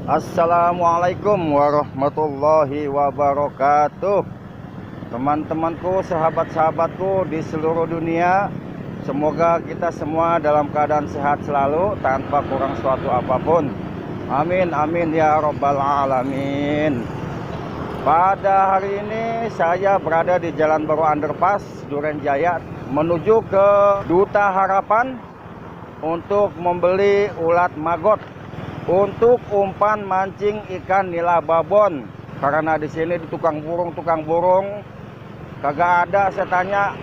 Assalamualaikum warahmatullahi wabarakatuh. Teman-temanku, sahabat-sahabatku di seluruh dunia, semoga kita semua dalam keadaan sehat selalu tanpa kurang suatu apapun. Amin amin ya rabbal alamin. Pada hari ini saya berada di Jalan Baru Underpass Duren Jaya menuju ke Duta Harapan untuk membeli ulat maggot untuk umpan mancing ikan nila babon. Karena di sini di tukang burung kagak ada, saya tanya,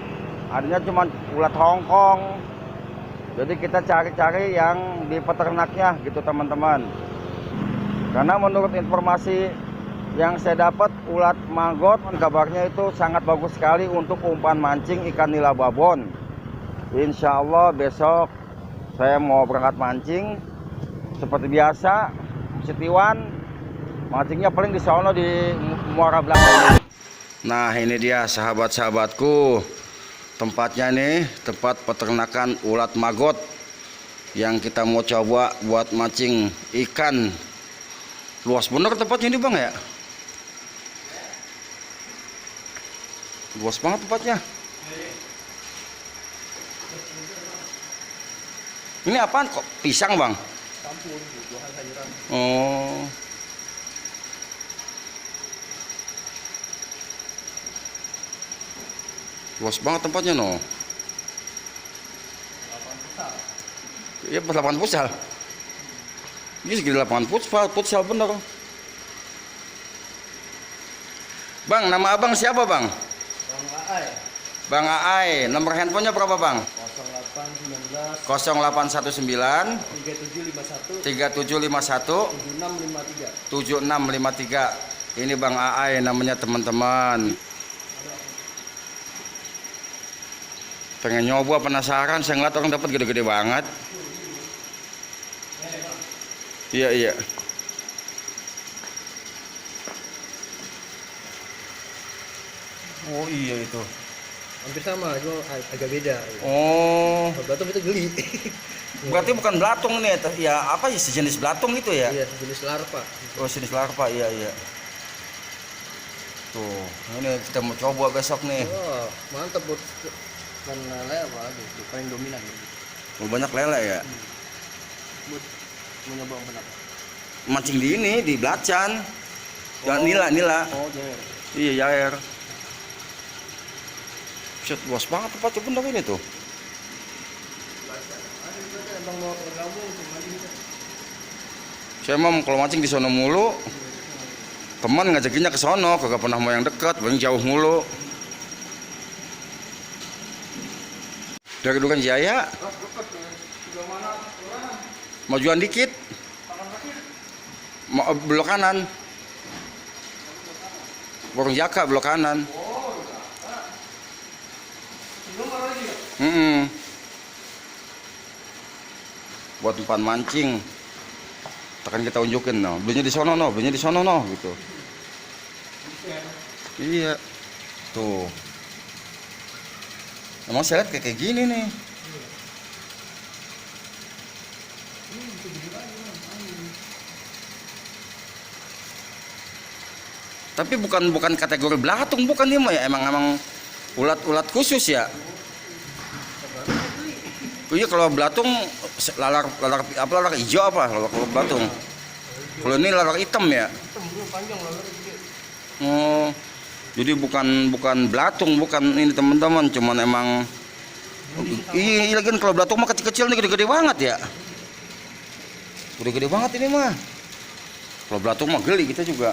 adanya cuma ulat Hongkong. Jadi kita cari-cari yang di peternaknya gitu teman-teman. Karena menurut informasi yang saya dapat, ulat maggot kabarnya itu sangat bagus sekali untuk umpan mancing ikan nila babon. Insya Allah besok saya mau berangkat mancing. Seperti biasa, Setiwan mancingnya paling di sono di Muara Belakang. Nah ini dia sahabat-sahabatku, tempatnya nih, tempat peternakan ulat maggot yang kita mau coba buat mancing ikan. Luas bener tempatnya ini bang ya, luas banget tempatnya. Ini apaan kok, pisang bang? Campur buah sayuran. Oh. Luas banget tempatnya no. 8 pusat. Iya, lapangan futsal. Ini segini lapangan futsal bener. Bang, nama abang siapa bang? Bang Aai. Bang Aai, nomor handphonenya berapa bang? 0819 0819 3751 3751 7653. 7653. Ini Bang Aai namanya teman-teman. Pengen nyoba, penasaran, saya ngeliat orang dapat gede-gede banget. Iya. Oh iya itu. Hampir sama, cuma agak beda. Oh. Belatung itu geli. Berarti bukan belatung nih, ya apa ya, sejenis belatung itu ya? Iya, jenis larva. Oh, jenis larva, iya. Tuh, ini kita mau coba besok nih. Oh, mantap buat kan lele apa lagi? Paling dominan. Oh, banyak lele ya? Buat mencoba umpan apa? Mancing di ini, di belacan. Dan nila. Oh, jair. Iya, jair. Set, luas banget tempatnya bener ini tuh. Abang mau bergabung mancing. Saya mau kalau mancing di sono mulu. Teman ngajakinnya ke sono, kagak pernah mau yang dekat, paling jauh mulu. Dari Duren Jaya. Majuan dikit. Belok kanan. Warung Jaka belok kanan. Buat umpan mancing. Akan kita unjukin no. Belinya di sono no gitu. Iya. Tuh. Emang saya lihat kayak gini nih. Tapi bukan kategori belatung, bukan dia mah ya, emang ulat khusus ya. Iya, kalau belatung lalar hijau apa kalau belatung. Kalau ini lalar hitam ya. Hitam dulu panjang lalar gede. Oh. Jadi bukan belatung, bukan ini teman-teman, cuman emang iya lagi kalau belatung mah kecil-kecil nih, gede-gede banget ya. Gede-gede banget ini mah. Kalau belatung mah geli kita juga.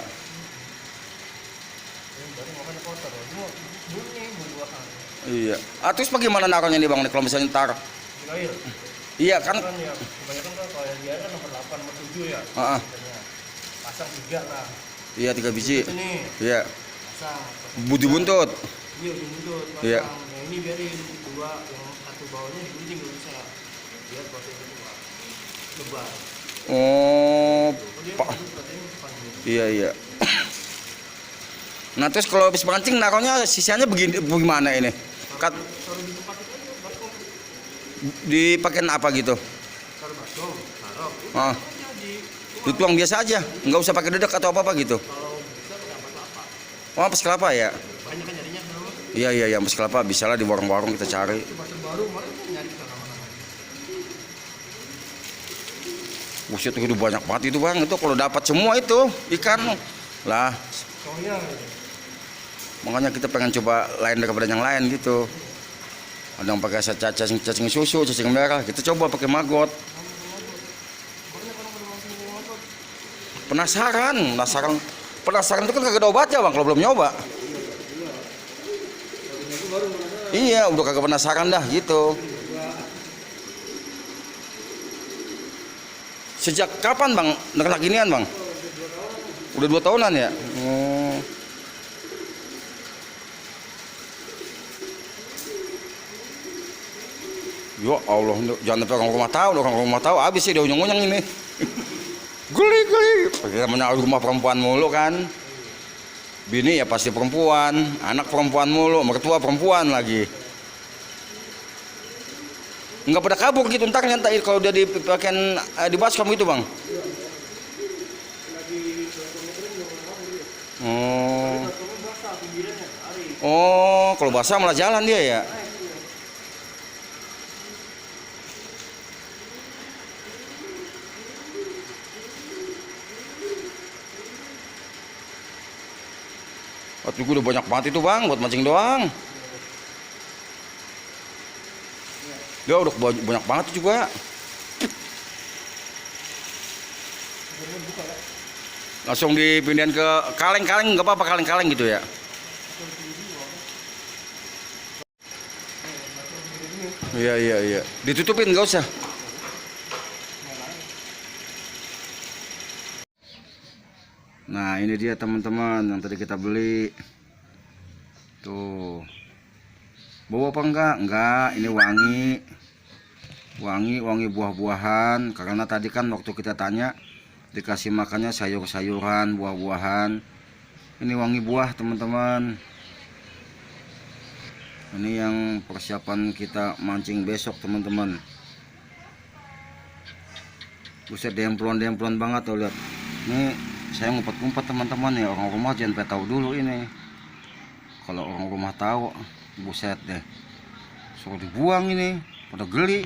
Iya. Ah, terus bagaimana naruhnya nih bang nih kalau misalnya ntar? Air. Iya kan? Ya, kebanyakan kan kalau yang dia kan nomor 8 nomor 7 ya. Pasang 3 lah. Iya, 3 biji. Ini. Iya. Pasang. Budi buntut. Iya, buntut. Pasang. Iya. Yang ini biarin 2, yang satu bawahnya digunting nggak bisa. Biar prosesnya keluar. Lebar. Oh, Pak. iya. Nah terus kalau habis mancing naruhnya sisanya bagaimana ini? Taruh di tempat itu aja, baskom. Dipakein apa gitu? Taruh baskom, taruh. Ah. Aja Dituang biasa aja, nggak usah pakai dedek atau apa gitu. Kalau bisa pakai ampas kelapa. Oh, ampas kelapa ya? Banyak kan nyarinya kan lo. Iya, ampas kelapa bisa lah di warung-warung kita cari. Itu pasar baru kemarin kan nyari ke mana-mana. Buset, itu banyak banget itu bang. Itu kalau dapat semua itu ikan lah. Soalnya Makanya kita pengen coba lain daripada yang lain gitu. Ada yang pakai cacing susu, cacing merah. Kita coba pakai maggot. Penasaran itu kan kagak ada obatnya bang kalau belum nyoba. Iya, udah kagak penasaran dah gitu. Sejak kapan bang nernak ginian bang? Udah 2 tahunan ya? Oh. Ya Allah, jangan sampai orang rumah tahu, habis sih dia unyeng-unyeng ini. Geli. Pakai namanya rumah perempuan mulu kan. Bini ya pasti perempuan, anak perempuan mulu, mertua perempuan lagi. Enggak pada kabur gitu ntar nyantai kalau udah dipakein di baskom gitu bang. Oh, kalau basah malah jalan dia ya. Waktu gue udah banyak banget itu bang, buat mancing doang. Dia udah banyak banget juga. Langsung dipindahin ke kaleng-kaleng, nggak apa-apa kaleng-kaleng gitu ya. Iya. Ditutupin nggak usah. Nah ini dia teman-teman yang tadi kita beli. Tuh. Bau apa enggak? Enggak, ini wangi buah-buahan. Karena tadi kan waktu kita tanya dikasih makannya sayur-sayuran, buah-buahan. Ini wangi buah teman-teman. Ini yang persiapan kita mancing besok teman-teman. Buset, demplon banget tuh lihat. Ini saya ngumpet-ngumpet teman-teman ya, orang rumah jangan sampai tahu dulu ini. Kalau orang rumah tahu, buset deh. Suruh dibuang ini, pada geli.